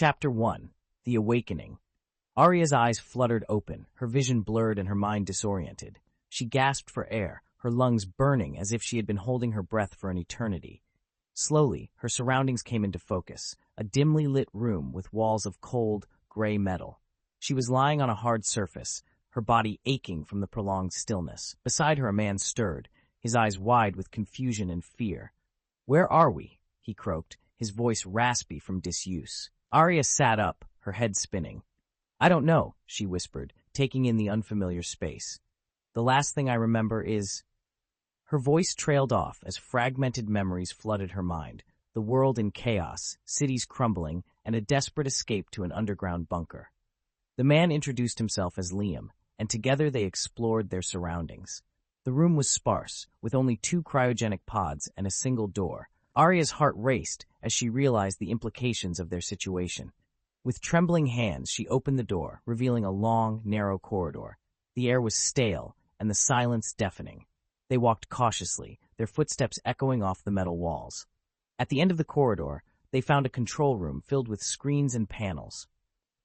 Chapter 1. The Awakening. Aria's eyes fluttered open, her vision blurred and her mind disoriented. She gasped for air, her lungs burning as if she had been holding her breath for an eternity. Slowly, her surroundings came into focus, a dimly lit room with walls of cold, gray metal. She was lying on a hard surface, her body aching from the prolonged stillness. Beside her a man stirred, his eyes wide with confusion and fear. "Where are we?" he croaked, his voice raspy from disuse. Aria sat up, her head spinning. "I don't know," she whispered, taking in the unfamiliar space. "The last thing I remember is—" Her voice trailed off as fragmented memories flooded her mind, the world in chaos, cities crumbling, and a desperate escape to an underground bunker. The man introduced himself as Liam, and together they explored their surroundings. The room was sparse, with only 2 cryogenic pods and a single door. Aria's heart raced as she realized the implications of their situation. With trembling hands, she opened the door, revealing a long, narrow corridor. The air was stale, and the silence deafening. They walked cautiously, their footsteps echoing off the metal walls. At the end of the corridor, they found a control room filled with screens and panels.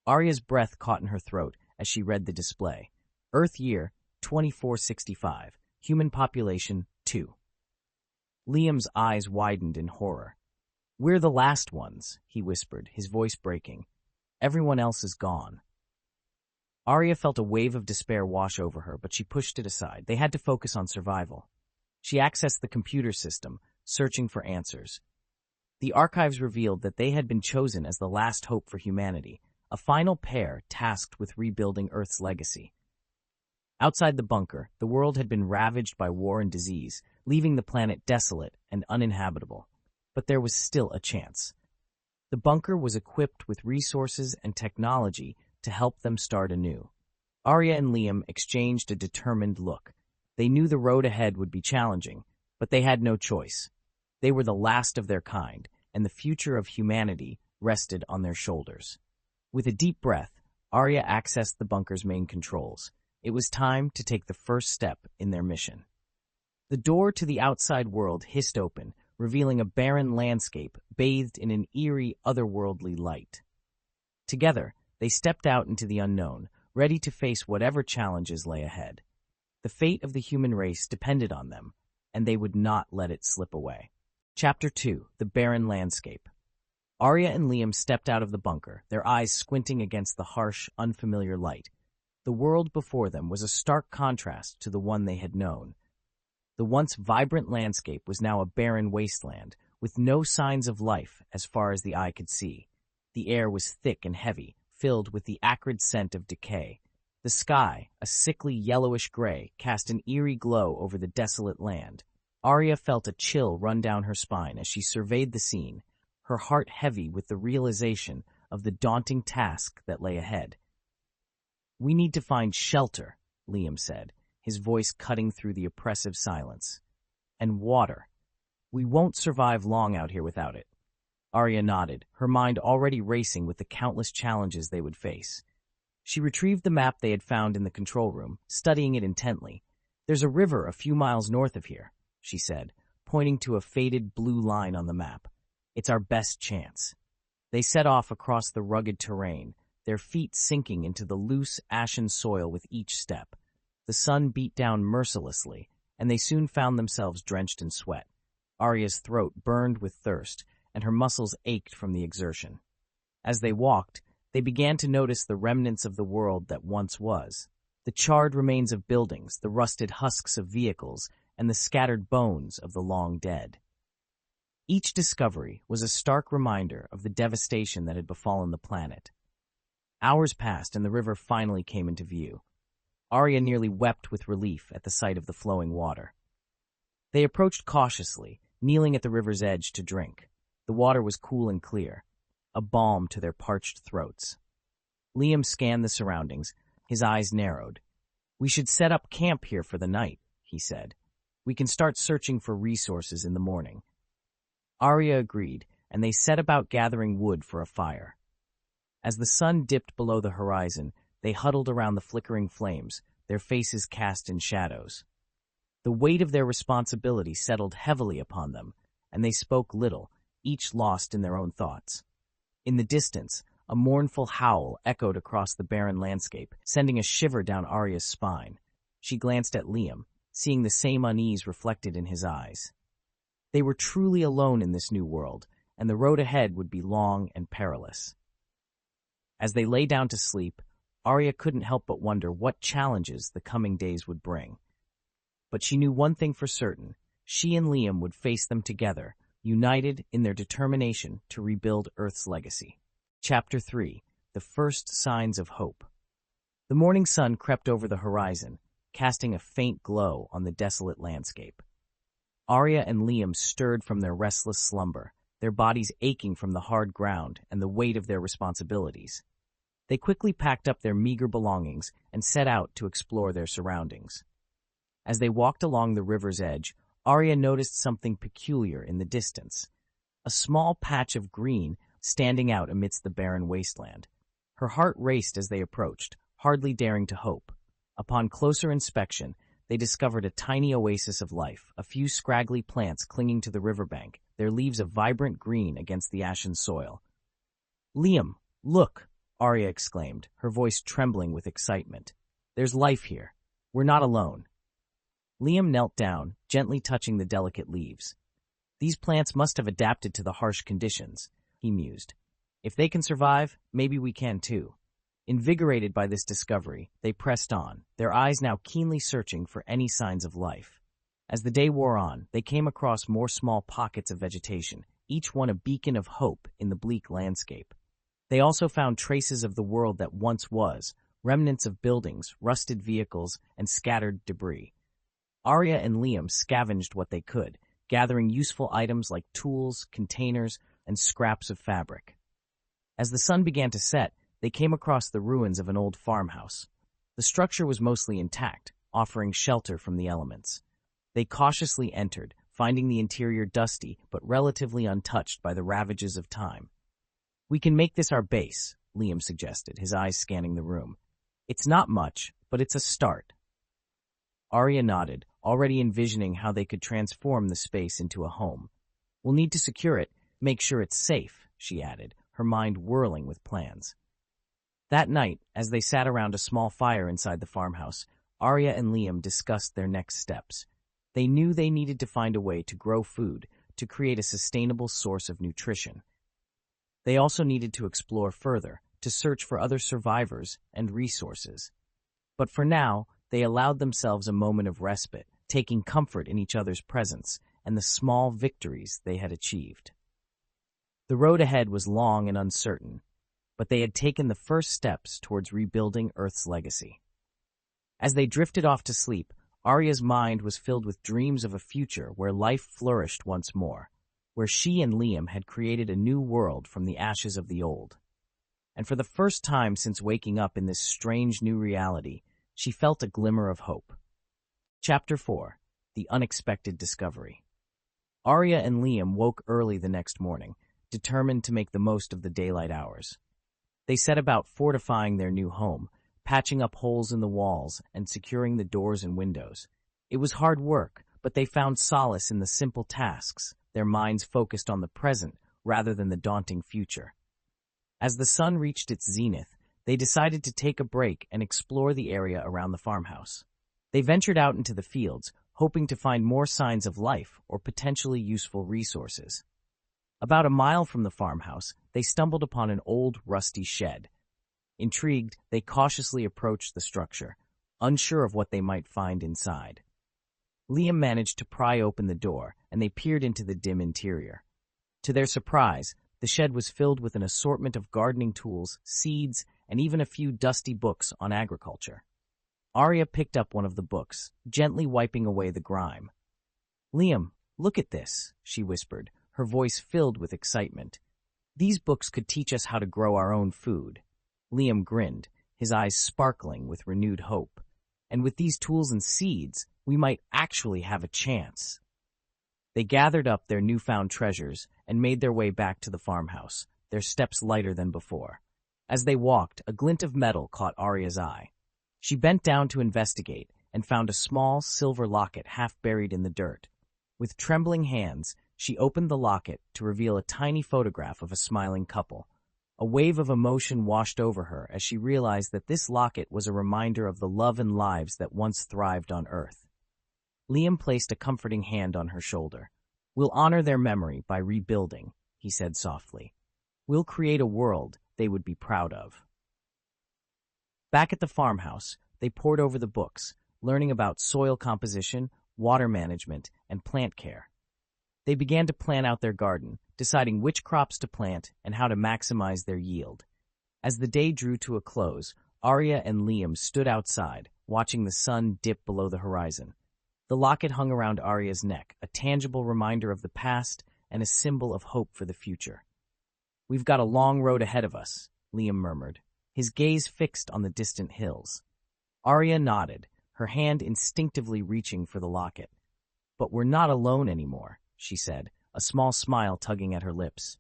Aria's breath caught in her throat as she read the display. Earth year, 2465. Human population, 2. Liam's eyes widened in horror. "We're the last ones," he whispered, his voice breaking. "Everyone else is gone." Aria felt a wave of despair wash over her, but she pushed it aside. They had to focus on survival. She accessed the computer system, searching for answers. The archives revealed that they had been chosen as the last hope for humanity, a final pair tasked with rebuilding Earth's legacy. Outside the bunker, the world had been ravaged by war and disease, leaving the planet desolate and uninhabitable. But there was still a chance. The bunker was equipped with resources and technology to help them start anew. Aria and Liam exchanged a determined look. They knew the road ahead would be challenging, but they had no choice. They were the last of their kind, and the future of humanity rested on their shoulders. With a deep breath, Aria accessed the bunker's main controls. It was time to take the first step in their mission. The door to the outside world hissed open, revealing a barren landscape bathed in an eerie, otherworldly light. Together, they stepped out into the unknown, ready to face whatever challenges lay ahead. The fate of the human race depended on them, and they would not let it slip away. Chapter 2. The Barren Landscape. Aria and Liam stepped out of the bunker, their eyes squinting against the harsh, unfamiliar light. The world before them was a stark contrast to the one they had known. The once vibrant landscape was now a barren wasteland, with no signs of life as far as the eye could see. The air was thick and heavy, filled with the acrid scent of decay. The sky, a sickly yellowish gray, cast an eerie glow over the desolate land. Aria felt a chill run down her spine as she surveyed the scene, her heart heavy with the realization of the daunting task that lay ahead. "We need to find shelter," Liam said, his voice cutting through the oppressive silence. "And water. We won't survive long out here without it." Aria nodded, her mind already racing with the countless challenges they would face. She retrieved the map they had found in the control room, studying it intently. "There's a river a few miles north of here," she said, pointing to a faded blue line on the map. "It's our best chance." They set off across the rugged terrain, their feet sinking into the loose, ashen soil with each step. The sun beat down mercilessly, and they soon found themselves drenched in sweat. Aria's throat burned with thirst, and her muscles ached from the exertion. As they walked, they began to notice the remnants of the world that once was. The charred remains of buildings, the rusted husks of vehicles, and the scattered bones of the long dead. Each discovery was a stark reminder of the devastation that had befallen the planet. Hours passed, and the river finally came into view. Aria nearly wept with relief at the sight of the flowing water. They approached cautiously, kneeling at the river's edge to drink. The water was cool and clear, a balm to their parched throats. Liam scanned the surroundings, his eyes narrowed. "We should set up camp here for the night," he said. "We can start searching for resources in the morning." Aria agreed, and they set about gathering wood for a fire. As the sun dipped below the horizon, they huddled around the flickering flames, their faces cast in shadows. The weight of their responsibility settled heavily upon them, and they spoke little, each lost in their own thoughts. In the distance, A mournful howl echoed across the barren landscape, sending a shiver down Aria's spine. She glanced at Liam, seeing the same unease reflected in his eyes. They were truly alone in this new world, and the road ahead would be long and perilous. As they lay down to sleep, Aria couldn't help but wonder what challenges the coming days would bring. But she knew one thing for certain: she and Liam would face them together, united in their determination to rebuild Earth's legacy. Chapter 3: The First Signs of Hope. The morning sun crept over the horizon, casting a faint glow on the desolate landscape. Aria and Liam stirred from their restless slumber, their bodies aching from the hard ground and the weight of their responsibilities. They quickly packed up their meager belongings and set out to explore their surroundings. As they walked along the river's edge, Aria noticed something peculiar in the distance: a small patch of green standing out amidst the barren wasteland. Her heart raced as they approached, hardly daring to hope. Upon closer inspection, they discovered a tiny oasis of life, a few scraggly plants clinging to the riverbank, their leaves a vibrant green against the ashen soil. "Liam, look!" Aria exclaimed, her voice trembling with excitement. "There's life here. We're not alone." Liam knelt down, gently touching the delicate leaves. "These plants must have adapted to the harsh conditions," he mused. "If they can survive, maybe we can too." Invigorated by this discovery, they pressed on, their eyes now keenly searching for any signs of life. As the day wore on, they came across more small pockets of vegetation, each one a beacon of hope in the bleak landscape. They also found traces of the world that once was, remnants of buildings, rusted vehicles, and scattered debris. Aria and Liam scavenged what they could, gathering useful items like tools, containers, and scraps of fabric. As the sun began to set, they came across the ruins of an old farmhouse. The structure was mostly intact, offering shelter from the elements. They cautiously entered, finding the interior dusty but relatively untouched by the ravages of time. "We can make this our base," Liam suggested, his eyes scanning the room. "It's not much, but it's a start." Aria nodded, already envisioning how they could transform the space into a home. "We'll need to secure it, make sure it's safe," she added, her mind whirling with plans. That night, as they sat around a small fire inside the farmhouse, Aria and Liam discussed their next steps. They knew they needed to find a way to grow food, to create a sustainable source of nutrition. They also needed to explore further, to search for other survivors and resources. But for now, they allowed themselves a moment of respite, taking comfort in each other's presence and the small victories they had achieved. The road ahead was long and uncertain, but they had taken the first steps towards rebuilding Earth's legacy. As they drifted off to sleep, Aria's mind was filled with dreams of a future where life flourished once more, where she and Liam had created a new world from the ashes of the old. And for the first time since waking up in this strange new reality, she felt a glimmer of hope. Chapter 4: The Unexpected Discovery. Aria and Liam woke early the next morning, determined to make the most of the daylight hours. They set about fortifying their new home, patching up holes in the walls and securing the doors and windows. It was hard work, but they found solace in the simple tasks, their minds focused on the present rather than the daunting future. As the sun reached its zenith, they decided to take a break and explore the area around the farmhouse. They ventured out into the fields, hoping to find more signs of life or potentially useful resources. About a mile from the farmhouse, they stumbled upon an old, rusty shed. Intrigued, they cautiously approached the structure, unsure of what they might find inside. Liam managed to pry open the door, and they peered into the dim interior. To their surprise, the shed was filled with an assortment of gardening tools, seeds, and even a few dusty books on agriculture. Aria picked up one of the books, gently wiping away the grime. "Liam, look at this," she whispered, her voice filled with excitement. "These books could teach us how to grow our own food." Liam grinned, his eyes sparkling with renewed hope. "And with these tools and seeds, we might actually have a chance." They gathered up their newfound treasures and made their way back to the farmhouse, their steps lighter than before. As they walked, a glint of metal caught Aria's eye. She bent down to investigate and found a small silver locket half buried in the dirt. With trembling hands, she opened the locket to reveal a tiny photograph of a smiling couple. A wave of emotion washed over her as she realized that this locket was a reminder of the love and lives that once thrived on Earth. Liam placed a comforting hand on her shoulder. "We'll honor their memory by rebuilding," he said softly. "We'll create a world they would be proud of." Back at the farmhouse, they pored over the books, learning about soil composition, water management, and plant care. They began to plan out their garden, deciding which crops to plant and how to maximize their yield. As the day drew to a close, Aria and Liam stood outside, watching the sun dip below the horizon. The locket hung around Aria's neck, a tangible reminder of the past and a symbol of hope for the future. "We've got a long road ahead of us," Liam murmured, his gaze fixed on the distant hills. Aria nodded, her hand instinctively reaching for the locket. "But we're not alone anymore," she said, a small smile tugging at her lips.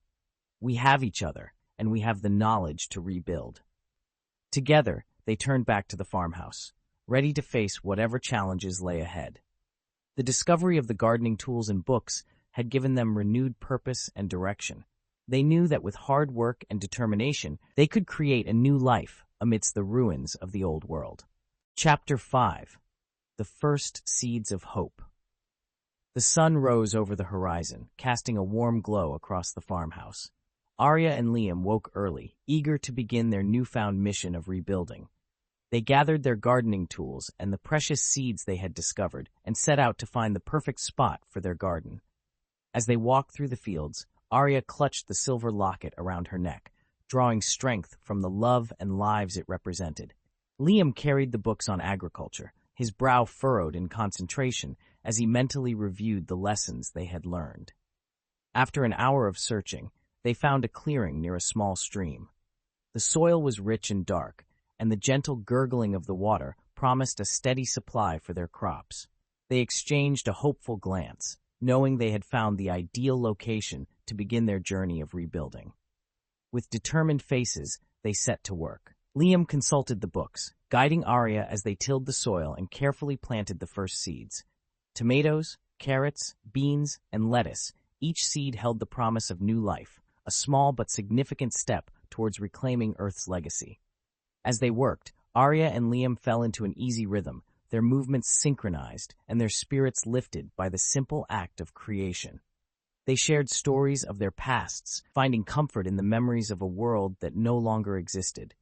"We have each other, and we have the knowledge to rebuild." Together, they turned back to the farmhouse, ready to face whatever challenges lay ahead. The discovery of the gardening tools and books had given them renewed purpose and direction. They knew that with hard work and determination, they could create a new life amidst the ruins of the old world. Chapter 5. The First Seeds of Hope. The sun rose over the horizon, casting a warm glow across the farmhouse. Aria and Liam woke early, eager to begin their newfound mission of rebuilding. They gathered their gardening tools and the precious seeds they had discovered and set out to find the perfect spot for their garden. As they walked through the fields, Aria clutched the silver locket around her neck, drawing strength from the love and lives it represented. Liam carried the books on agriculture, his brow furrowed in concentration as he mentally reviewed the lessons they had learned. After an hour of searching, they found a clearing near a small stream. The soil was rich and dark, and the gentle gurgling of the water promised a steady supply for their crops. They exchanged a hopeful glance, knowing they had found the ideal location to begin their journey of rebuilding. With determined faces, they set to work. Liam consulted the books, guiding Aria as they tilled the soil and carefully planted the first seeds. Tomatoes, carrots, beans, and lettuce, each seed held the promise of new life, a small but significant step towards reclaiming Earth's legacy. As they worked, Aria and Liam fell into an easy rhythm, their movements synchronized and their spirits lifted by the simple act of creation. They shared stories of their pasts, finding comfort in the memories of a world that no longer existed.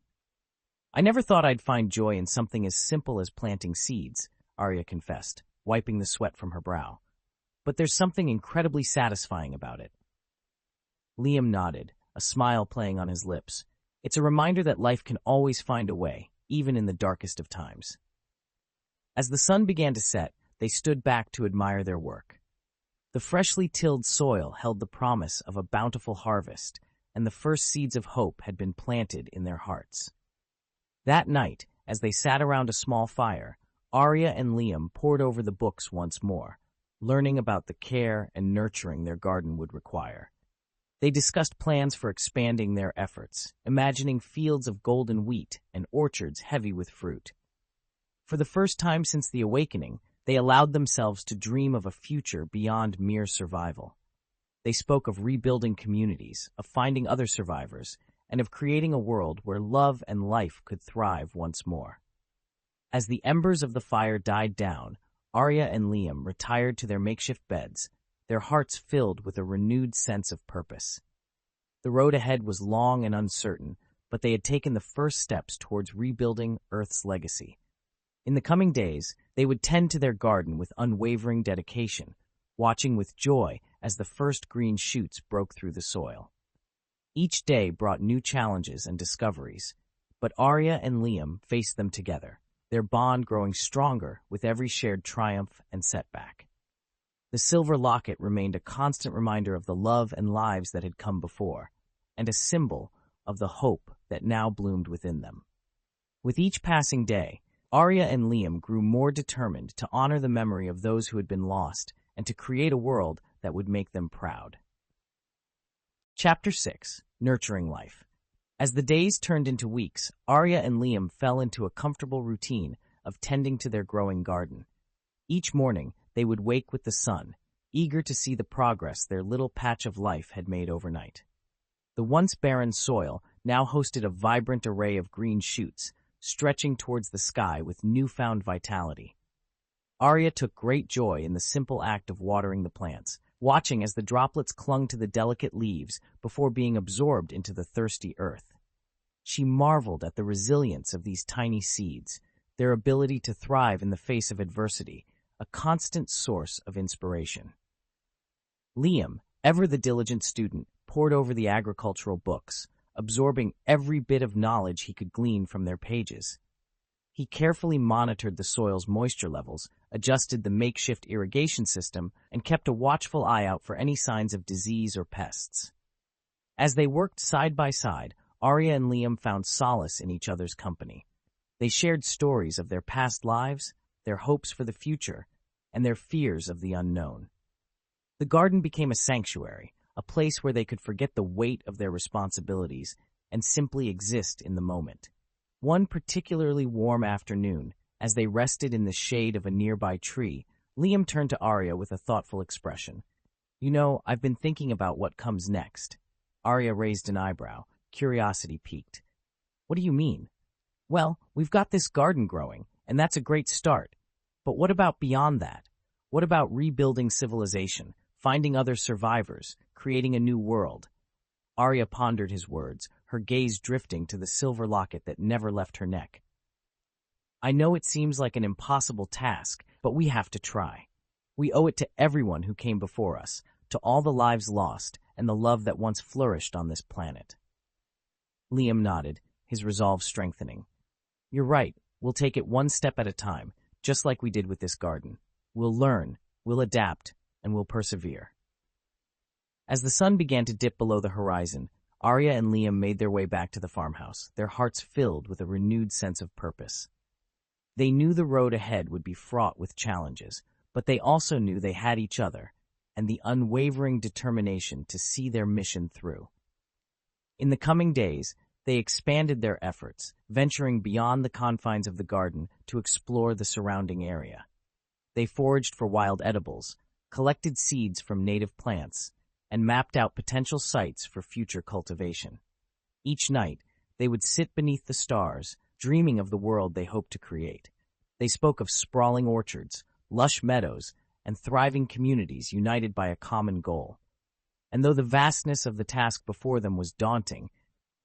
"I never thought I'd find joy in something as simple as planting seeds," Aria confessed, wiping the sweat from her brow. "But there's something incredibly satisfying about it." Liam nodded, a smile playing on his lips. "It's a reminder that life can always find a way, even in the darkest of times." As the sun began to set, they stood back to admire their work. The freshly tilled soil held the promise of a bountiful harvest, and the first seeds of hope had been planted in their hearts. That night, as they sat around a small fire, Aria and Liam pored over the books once more, learning about the care and nurturing their garden would require. They discussed plans for expanding their efforts, imagining fields of golden wheat and orchards heavy with fruit. For the first time since the awakening, they allowed themselves to dream of a future beyond mere survival. They spoke of rebuilding communities, of finding other survivors, and of creating a world where love and life could thrive once more. As the embers of the fire died down, Aria and Liam retired to their makeshift beds, their hearts filled with a renewed sense of purpose. The road ahead was long and uncertain, but they had taken the first steps towards rebuilding Earth's legacy. In the coming days, they would tend to their garden with unwavering dedication, watching with joy as the first green shoots broke through the soil. Each day brought new challenges and discoveries, but Aria and Liam faced them together, their bond growing stronger with every shared triumph and setback. The silver locket remained a constant reminder of the love and lives that had come before, and a symbol of the hope that now bloomed within them. With each passing day, Aria and Liam grew more determined to honor the memory of those who had been lost and to create a world that would make them proud. Chapter 6. Nurturing Life. As the days turned into weeks, Aria and Liam fell into a comfortable routine of tending to their growing garden. Each morning, they would wake with the sun, eager to see the progress their little patch of life had made overnight. The once barren soil now hosted a vibrant array of green shoots, stretching towards the sky with newfound vitality. Aria took great joy in the simple act of watering the plants, watching as the droplets clung to the delicate leaves before being absorbed into the thirsty earth. She marveled at the resilience of these tiny seeds, their ability to thrive in the face of adversity, a constant source of inspiration. Liam, ever the diligent student, pored over the agricultural books, absorbing every bit of knowledge he could glean from their pages. He carefully monitored the soil's moisture levels, adjusted the makeshift irrigation system, and kept a watchful eye out for any signs of disease or pests. As they worked side by side, Aria and Liam found solace in each other's company. They shared stories of their past lives, their hopes for the future, and their fears of the unknown. The garden became a sanctuary, a place where they could forget the weight of their responsibilities and simply exist in the moment. One particularly warm afternoon, as they rested in the shade of a nearby tree, Liam turned to Aria with a thoughtful expression. "You know, I've been thinking about what comes next." Aria raised an eyebrow, curiosity piqued. "What do you mean?" "Well, we've got this garden growing, and that's a great start. But what about beyond that? What about rebuilding civilization, finding other survivors, creating a new world?" Aria pondered his words, her gaze drifting to the silver locket that never left her neck. "I know it seems like an impossible task, but we have to try. We owe it to everyone who came before us, to all the lives lost and the love that once flourished on this planet." Liam nodded, his resolve strengthening. "You're right, we'll take it one step at a time, just like we did with this garden. We'll learn, we'll adapt, and we'll persevere." As the sun began to dip below the horizon, Aria and Liam made their way back to the farmhouse, their hearts filled with a renewed sense of purpose. They knew the road ahead would be fraught with challenges, but they also knew they had each other and the unwavering determination to see their mission through. In the coming days, they expanded their efforts, venturing beyond the confines of the garden to explore the surrounding area. They foraged for wild edibles, collected seeds from native plants, and mapped out potential sites for future cultivation. Each night, they would sit beneath the stars, dreaming of the world they hoped to create. They spoke of sprawling orchards, lush meadows, and thriving communities united by a common goal. And though the vastness of the task before them was daunting,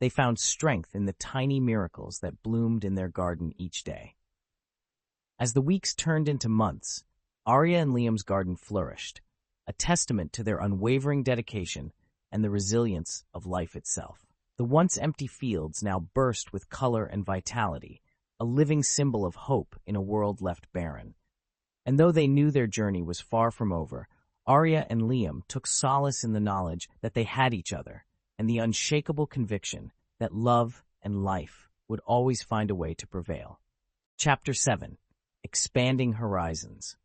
they found strength in the tiny miracles that bloomed in their garden each day. As the weeks turned into months, Aria and Liam's garden flourished, a testament to their unwavering dedication and the resilience of life itself. The once empty fields now burst with color and vitality, a living symbol of hope in a world left barren. And though they knew their journey was far from over, Aria and Liam took solace in the knowledge that they had each other and the unshakable conviction that love and life would always find a way to prevail. Chapter 7. Expanding Horizons.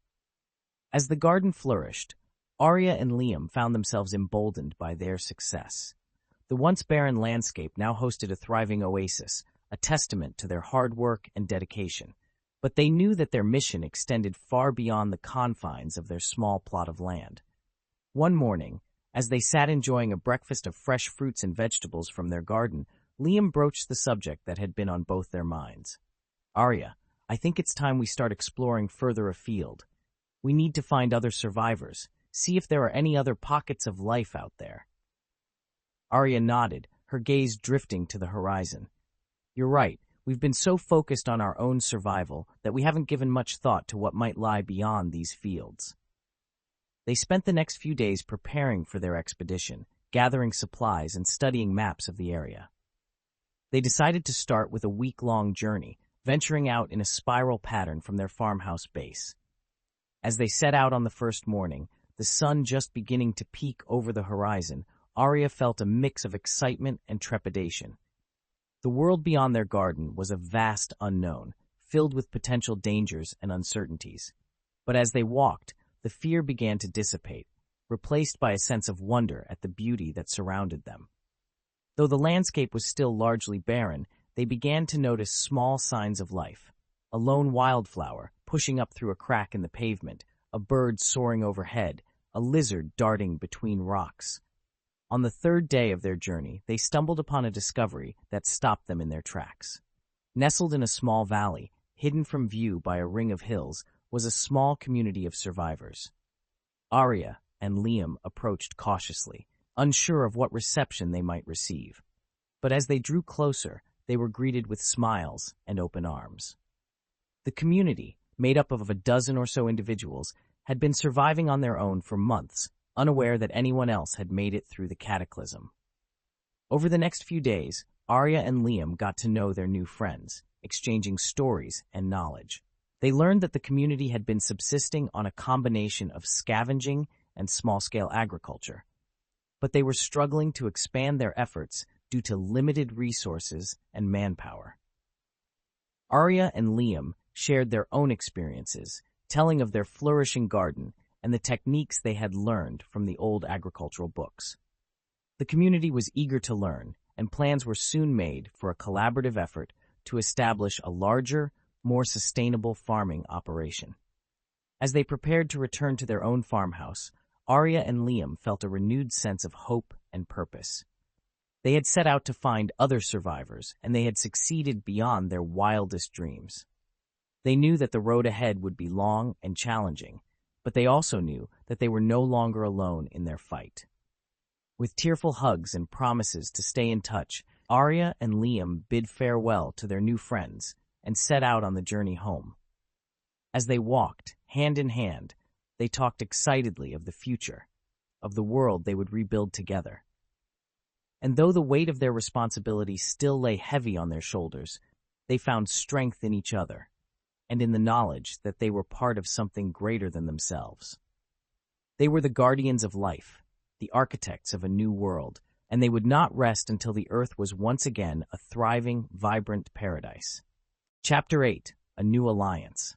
As the garden flourished, Aria and Liam found themselves emboldened by their success. The once barren landscape now hosted a thriving oasis, a testament to their hard work and dedication. But they knew that their mission extended far beyond the confines of their small plot of land. One morning, as they sat enjoying a breakfast of fresh fruits and vegetables from their garden, Liam broached the subject that had been on both their minds. "Aria, I think it's time we start exploring further afield. We need to find other survivors, see if there are any other pockets of life out there." Aria nodded, her gaze drifting to the horizon. "You're right. We've been so focused on our own survival that we haven't given much thought to what might lie beyond these fields." They spent the next few days preparing for their expedition, gathering supplies and studying maps of the area. They decided to start with a week-long journey, venturing out in a spiral pattern from their farmhouse base. As they set out on the first morning, the sun just beginning to peek over the horizon, Aria felt a mix of excitement and trepidation. The world beyond their garden was a vast unknown, filled with potential dangers and uncertainties. But as they walked, the fear began to dissipate, replaced by a sense of wonder at the beauty that surrounded them. Though the landscape was still largely barren, they began to notice small signs of life. A lone wildflower pushing up through a crack in the pavement, a bird soaring overhead, a lizard darting between rocks. On the third day of their journey, they stumbled upon a discovery that stopped them in their tracks. Nestled in a small valley, hidden from view by a ring of hills, was a small community of survivors. Aria and Liam approached cautiously, unsure of what reception they might receive. But as they drew closer, they were greeted with smiles and open arms. The community, made up of a dozen or so individuals, had been surviving on their own for months, unaware that anyone else had made it through the cataclysm. Over the next few days, Aria and Liam got to know their new friends, exchanging stories and knowledge. They learned that the community had been subsisting on a combination of scavenging and small-scale agriculture, but they were struggling to expand their efforts due to limited resources and manpower. Aria and Liam shared their own experiences, telling of their flourishing garden and the techniques they had learned from the old agricultural books. The community was eager to learn, and plans were soon made for a collaborative effort to establish a larger, more sustainable farming operation. As they prepared to return to their own farmhouse, Aria and Liam felt a renewed sense of hope and purpose. They had set out to find other survivors, and they had succeeded beyond their wildest dreams. They knew that the road ahead would be long and challenging, but they also knew that they were no longer alone in their fight. With tearful hugs and promises to stay in touch, Aria and Liam bid farewell to their new friends and set out on the journey home. As they walked, hand in hand, they talked excitedly of the future, of the world they would rebuild together. And though the weight of their responsibility still lay heavy on their shoulders, they found strength in each other, and in the knowledge that they were part of something greater than themselves. They were the guardians of life, the architects of a new world, and they would not rest until the earth was once again a thriving, vibrant paradise. Chapter 8: A New Alliance.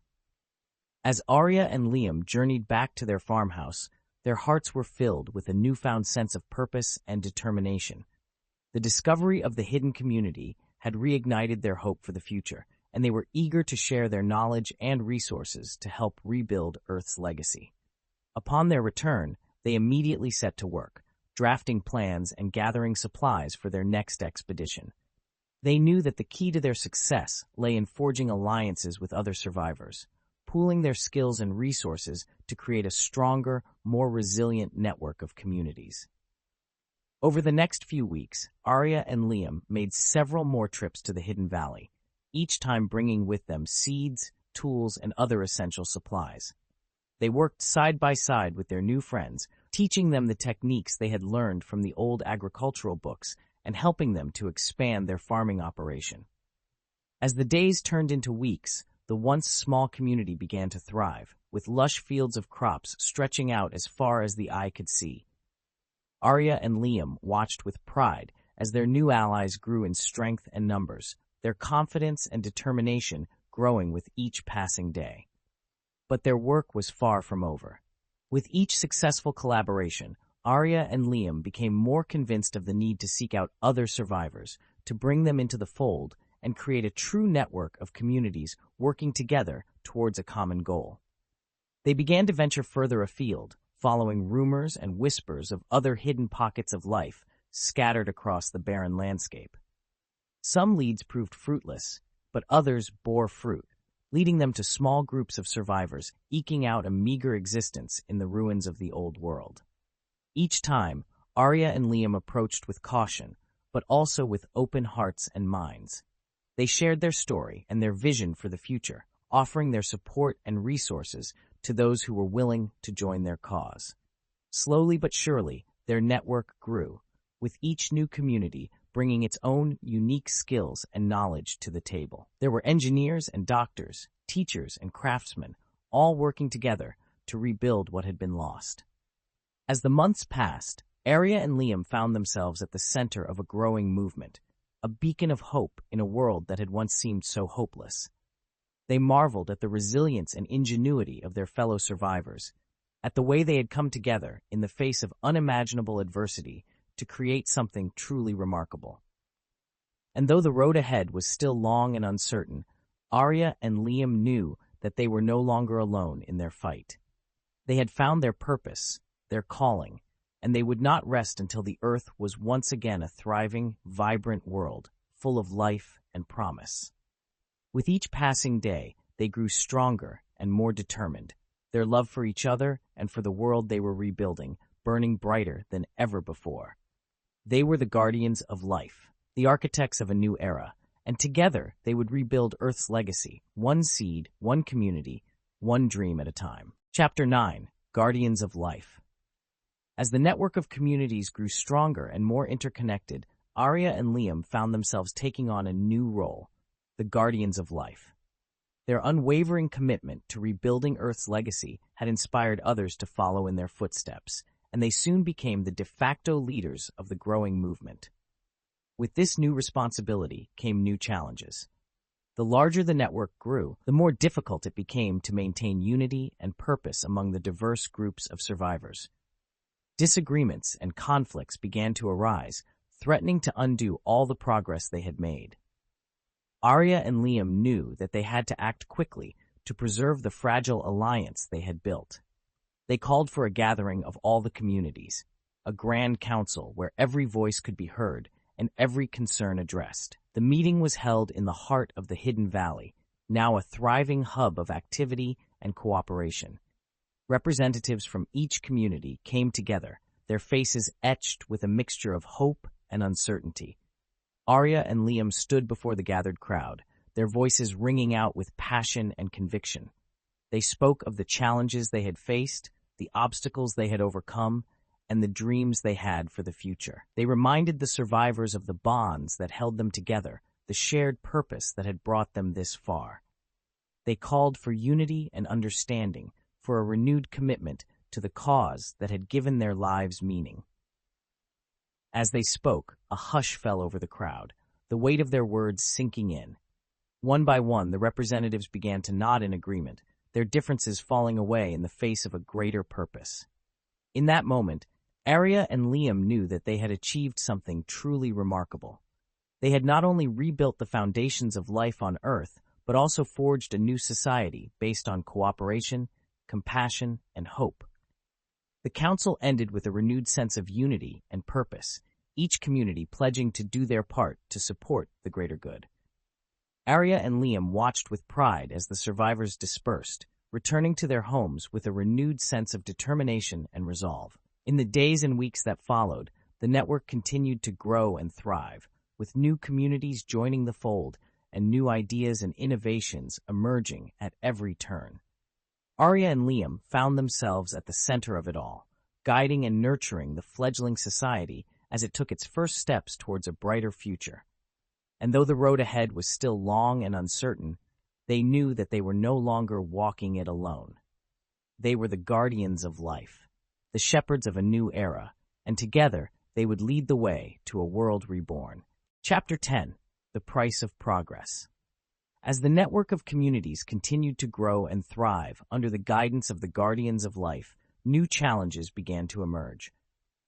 As Aria and Liam journeyed back to their farmhouse, their hearts were filled with a newfound sense of purpose and determination. The discovery of the hidden community had reignited their hope for the future, and they were eager to share their knowledge and resources to help rebuild Earth's legacy. Upon their return, they immediately set to work, drafting plans and gathering supplies for their next expedition. They knew that the key to their success lay in forging alliances with other survivors, pooling their skills and resources to create a stronger, more resilient network of communities. Over the next few weeks, Aria and Liam made several more trips to the Hidden Valley, each time bringing with them seeds, tools, and other essential supplies. They worked side by side with their new friends, teaching them the techniques they had learned from the old agricultural books and helping them to expand their farming operation. As the days turned into weeks, the once small community began to thrive, with lush fields of crops stretching out as far as the eye could see. Aria and Liam watched with pride as their new allies grew in strength and numbers, their confidence and determination growing with each passing day. But their work was far from over. With each successful collaboration, Aria and Liam became more convinced of the need to seek out other survivors, to bring them into the fold, and create a true network of communities working together towards a common goal. They began to venture further afield, following rumors and whispers of other hidden pockets of life scattered across the barren landscape. Some leads proved fruitless, but others bore fruit, leading them to small groups of survivors eking out a meager existence in the ruins of the old world. Each time, Aria and Liam approached with caution, but also with open hearts and minds. They shared their story and their vision for the future, offering their support and resources to those who were willing to join their cause. Slowly but surely, their network grew, with each new community bringing its own unique skills and knowledge to the table. There were engineers and doctors, teachers and craftsmen, all working together to rebuild what had been lost. As the months passed, Aria and Liam found themselves at the center of a growing movement, a beacon of hope in a world that had once seemed so hopeless. They marveled at the resilience and ingenuity of their fellow survivors, at the way they had come together in the face of unimaginable adversity to create something truly remarkable. And though the road ahead was still long and uncertain, Aria and Liam knew that they were no longer alone in their fight. They had found their purpose, their calling, and they would not rest until the Earth was once again a thriving, vibrant world, full of life and promise. With each passing day, they grew stronger and more determined, their love for each other and for the world they were rebuilding burning brighter than ever before. They were the guardians of life, the architects of a new era, and together they would rebuild Earth's legacy, one seed, one community, one dream at a time. Chapter 9: Guardians of Life. As the network of communities grew stronger and more interconnected, Aria and Liam found themselves taking on a new role, the Guardians of Life. Their unwavering commitment to rebuilding Earth's legacy had inspired others to follow in their footsteps, and they soon became the de facto leaders of the growing movement. With this new responsibility came new challenges. The larger the network grew, the more difficult it became to maintain unity and purpose among the diverse groups of survivors. Disagreements and conflicts began to arise, threatening to undo all the progress they had made. Aria and Liam knew that they had to act quickly to preserve the fragile alliance they had built. They called for a gathering of all the communities, a grand council where every voice could be heard and every concern addressed. The meeting was held in the heart of the Hidden Valley, now a thriving hub of activity and cooperation. Representatives from each community came together, their faces etched with a mixture of hope and uncertainty. Aria and Liam stood before the gathered crowd, their voices ringing out with passion and conviction. They spoke of the challenges they had faced, the obstacles they had overcome, and the dreams they had for the future. They reminded the survivors of the bonds that held them together, the shared purpose that had brought them this far. They called for unity and understanding, for a renewed commitment to the cause that had given their lives meaning. As they spoke, a hush fell over the crowd, the weight of their words sinking in. One by one, the representatives began to nod in agreement, their differences falling away in the face of a greater purpose. In that moment, Aria and Liam knew that they had achieved something truly remarkable. They had not only rebuilt the foundations of life on Earth, but also forged a new society based on cooperation, compassion, and hope. The council ended with a renewed sense of unity and purpose, each community pledging to do their part to support the greater good. Aria and Liam watched with pride as the survivors dispersed, returning to their homes with a renewed sense of determination and resolve. In the days and weeks that followed, the network continued to grow and thrive, with new communities joining the fold and new ideas and innovations emerging at every turn. Aria and Liam found themselves at the center of it all, guiding and nurturing the fledgling society as it took its first steps towards a brighter future. And though the road ahead was still long and uncertain, they knew that they were no longer walking it alone. They were the guardians of life, the shepherds of a new era, and together they would lead the way to a world reborn. Chapter 10: The Price of Progress. As the network of communities continued to grow and thrive under the guidance of the Guardians of Life, new challenges began to emerge.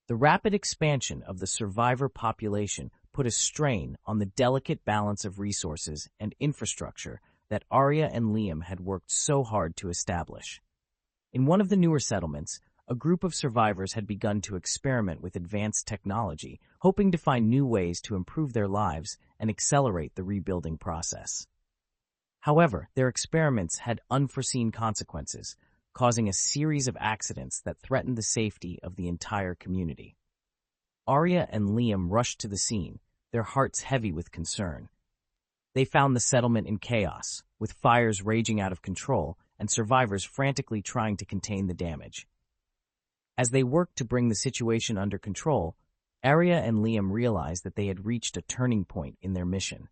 The rapid expansion of the survivor population put a strain on the delicate balance of resources and infrastructure that Aria and Liam had worked so hard to establish. In one of the newer settlements, a group of survivors had begun to experiment with advanced technology, hoping to find new ways to improve their lives and accelerate the rebuilding process. However, their experiments had unforeseen consequences, causing a series of accidents that threatened the safety of the entire community. Aria and Liam rushed to the scene, their hearts heavy with concern. They found the settlement in chaos, with fires raging out of control and survivors frantically trying to contain the damage. As they worked to bring the situation under control, Aria and Liam realized that they had reached a turning point in their mission.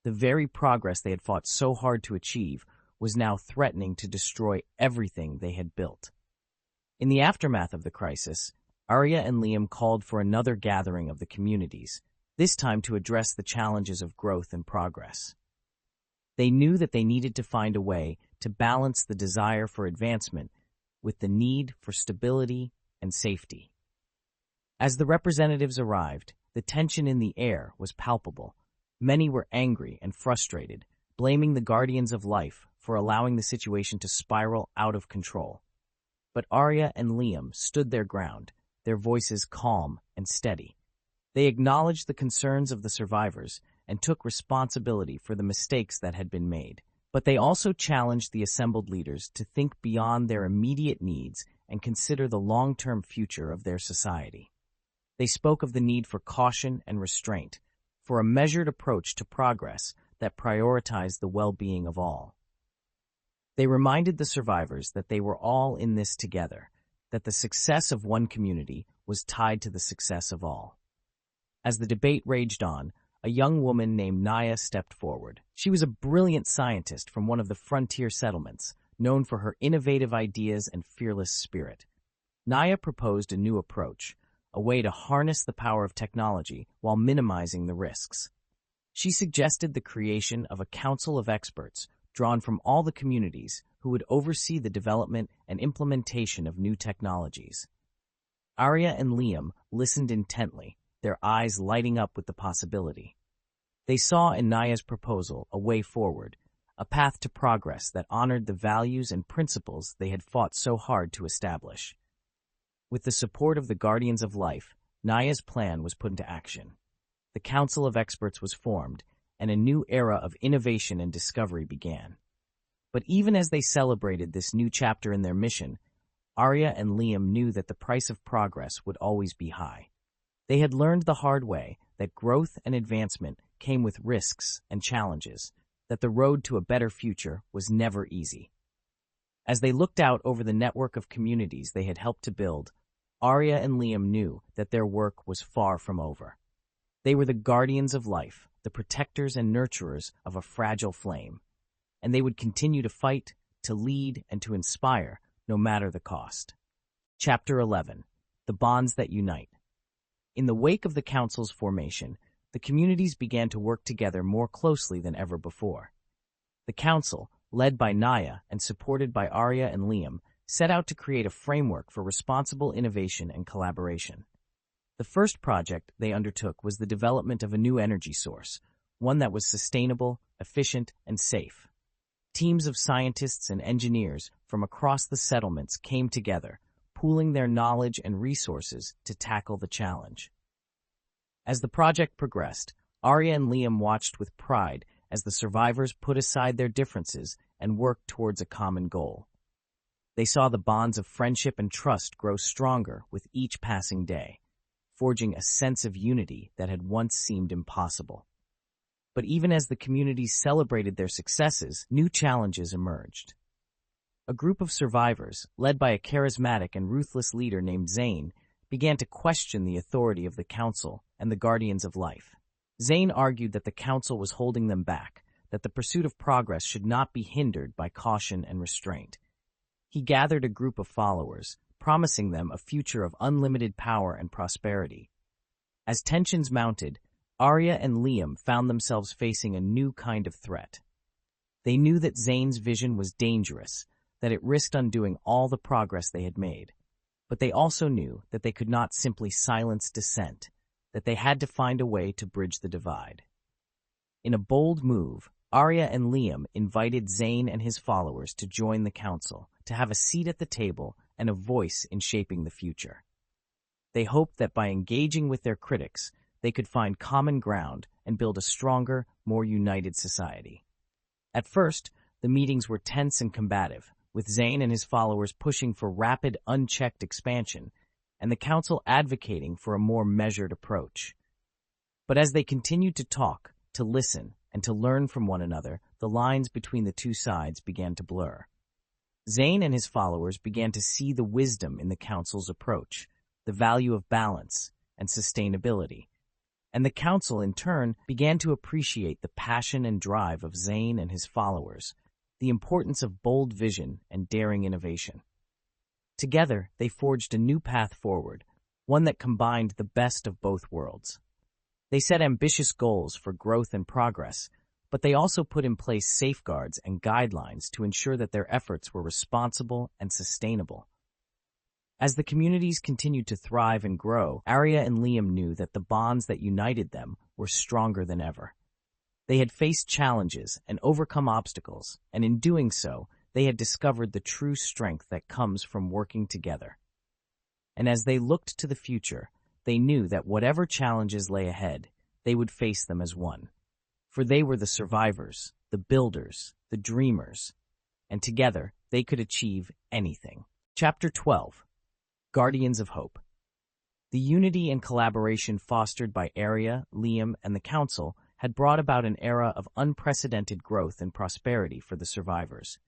The very progress they had fought so hard to achieve was now threatening to destroy everything they had built. In the aftermath of the crisis, Aria and Liam called for another gathering of the communities, this time to address the challenges of growth and progress. They knew that they needed to find a way to balance the desire for advancement with the need for stability and safety. As the representatives arrived, the tension in the air was palpable. Many were angry and frustrated, blaming the Guardians of Life for allowing the situation to spiral out of control. But Aria and Liam stood their ground, their voices calm and steady. They acknowledged the concerns of the survivors and took responsibility for the mistakes that had been made. But they also challenged the assembled leaders to think beyond their immediate needs and consider the long-term future of their society. They spoke of the need for caution and restraint, for a measured approach to progress that prioritized the well-being of all. They reminded the survivors that they were all in this together, that the success of one community was tied to the success of all. As the debate raged on, a young woman named Naya stepped forward. She was a brilliant scientist from one of the frontier settlements, known for her innovative ideas and fearless spirit. Naya proposed a new approach, a way to harness the power of technology while minimizing the risks. She suggested the creation of a council of experts drawn from all the communities who would oversee the development and implementation of new technologies. Aria and Liam listened intently, their eyes lighting up with the possibility. They saw in Naya's proposal a way forward, a path to progress that honored the values and principles they had fought so hard to establish. With the support of the Guardians of Life, Naya's plan was put into action. The Council of Experts was formed, and a new era of innovation and discovery began. But even as they celebrated this new chapter in their mission, Aria and Liam knew that the price of progress would always be high. They had learned the hard way that growth and advancement came with risks and challenges, that the road to a better future was never easy. As they looked out over the network of communities they had helped to build, Aria and Liam knew that their work was far from over. They were the guardians of life, the protectors and nurturers of a fragile flame, and they would continue to fight, to lead, and to inspire, no matter the cost. Chapter 11. The Bonds That Unite. In the wake of the Council's formation, the communities began to work together more closely than ever before. The Council, led by Naya and supported by Aria and Liam, set out to create a framework for responsible innovation and collaboration. The first project they undertook was the development of a new energy source, one that was sustainable, efficient, and safe. Teams of scientists and engineers from across the settlements came together, pooling their knowledge and resources to tackle the challenge. As the project progressed, Aria and Liam watched with pride as the survivors put aside their differences and worked towards a common goal. They saw the bonds of friendship and trust grow stronger with each passing day, forging a sense of unity that had once seemed impossible. But even as the communities celebrated their successes, new challenges emerged. A group of survivors, led by a charismatic and ruthless leader named Zane, began to question the authority of the Council and the Guardians of Life. Zane argued that the Council was holding them back, that the pursuit of progress should not be hindered by caution and restraint. He gathered a group of followers, promising them a future of unlimited power and prosperity. As tensions mounted, Aria and Liam found themselves facing a new kind of threat. They knew that Zane's vision was dangerous, that it risked undoing all the progress they had made. But they also knew that they could not simply silence dissent, that they had to find a way to bridge the divide. In a bold move, Aria and Liam invited Zane and his followers to join the Council, to have a seat at the table and a voice in shaping the future. They hoped that by engaging with their critics, they could find common ground and build a stronger, more united society. At first, the meetings were tense and combative, with Zane and his followers pushing for rapid, unchecked expansion, and the Council advocating for a more measured approach. But as they continued to talk, to listen, and to learn from one another, the lines between the two sides began to blur. Zane and his followers began to see the wisdom in the Council's approach, the value of balance and sustainability, and the Council, in turn, began to appreciate the passion and drive of Zane and his followers, the importance of bold vision and daring innovation. Together, they forged a new path forward, one that combined the best of both worlds. They set ambitious goals for growth and progress, but they also put in place safeguards and guidelines to ensure that their efforts were responsible and sustainable. As the communities continued to thrive and grow, Aria and Liam knew that the bonds that united them were stronger than ever. They had faced challenges and overcome obstacles, and in doing so, they had discovered the true strength that comes from working together. And as they looked to the future, they knew that whatever challenges lay ahead, they would face them as one. For they were the survivors, the builders, the dreamers, and together they could achieve anything. Chapter 12. Guardians of Hope. The unity and collaboration fostered by Aria, Liam, and the Council had brought about an era of unprecedented growth and prosperity for the survivors.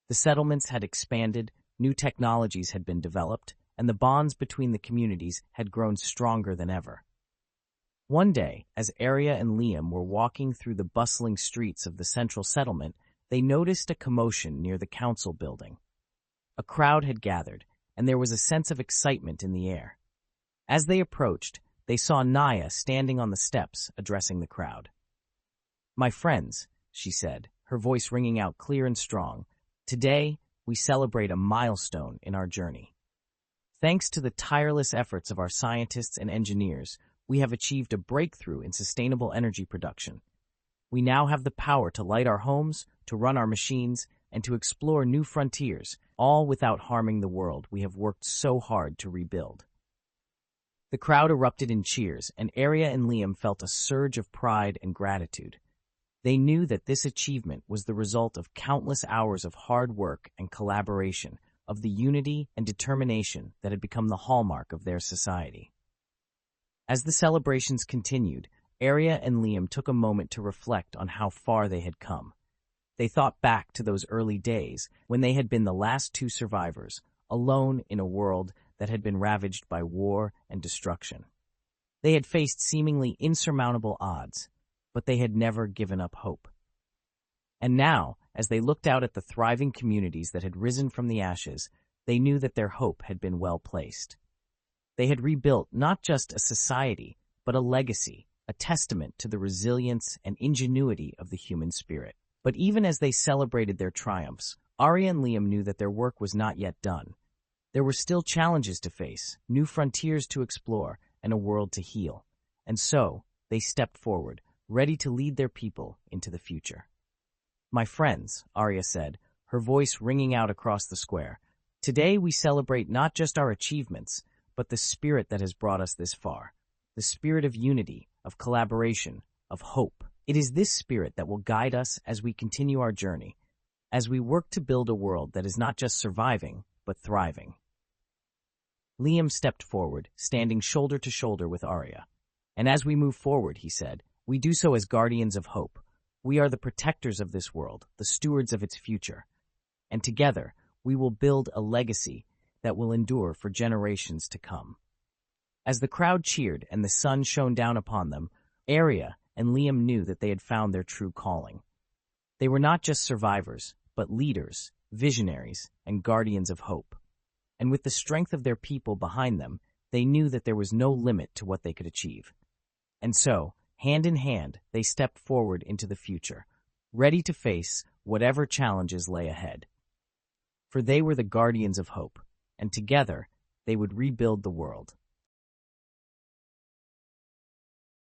The settlements had expanded, new technologies had been developed, and the bonds between the communities had grown stronger than ever. One day, as Aria and Liam were walking through the bustling streets of the central settlement, they noticed a commotion near the council building. A crowd had gathered, and there was a sense of excitement in the air. As they approached, they saw Naya standing on the steps, addressing the crowd. "My friends," she said, her voice ringing out clear and strong, "today we celebrate a milestone in our journey. Thanks to the tireless efforts of our scientists and engineers, we have achieved a breakthrough in sustainable energy production. We now have the power to light our homes, to run our machines, and to explore new frontiers, all without harming the world we have worked so hard to rebuild." The crowd erupted in cheers, and Aria and Liam felt a surge of pride and gratitude. They knew that this achievement was the result of countless hours of hard work and collaboration, of the unity and determination that had become the hallmark of their society. As the celebrations continued, Aria and Liam took a moment to reflect on how far they had come. They thought back to those early days when they had been the last two survivors, alone in a world that had been ravaged by war and destruction. They had faced seemingly insurmountable odds, but they had never given up hope. And now, as they looked out at the thriving communities that had risen from the ashes, they knew that their hope had been well placed. They had rebuilt not just a society, but a legacy, a testament to the resilience and ingenuity of the human spirit. But even as they celebrated their triumphs, Aria and Liam knew that their work was not yet done. There were still challenges to face, new frontiers to explore, and a world to heal. And so, they stepped forward, ready to lead their people into the future. "My friends," Aria said, her voice ringing out across the square, "today we celebrate not just our achievements, but the spirit that has brought us this far. The spirit of unity, of collaboration, of hope. It is this spirit that will guide us as we continue our journey, as we work to build a world that is not just surviving, but thriving." Liam stepped forward, standing shoulder to shoulder with Aria. "And as we move forward," he said, "we do so as guardians of hope. We are the protectors of this world, the stewards of its future. And together, we will build a legacy that will endure for generations to come." As the crowd cheered and the sun shone down upon them, Aria and Liam knew that they had found their true calling. They were not just survivors, but leaders, visionaries, and guardians of hope. And with the strength of their people behind them, they knew that there was no limit to what they could achieve. And so, hand in hand, they stepped forward into the future, ready to face whatever challenges lay ahead. For they were the guardians of hope, and together, they would rebuild the world.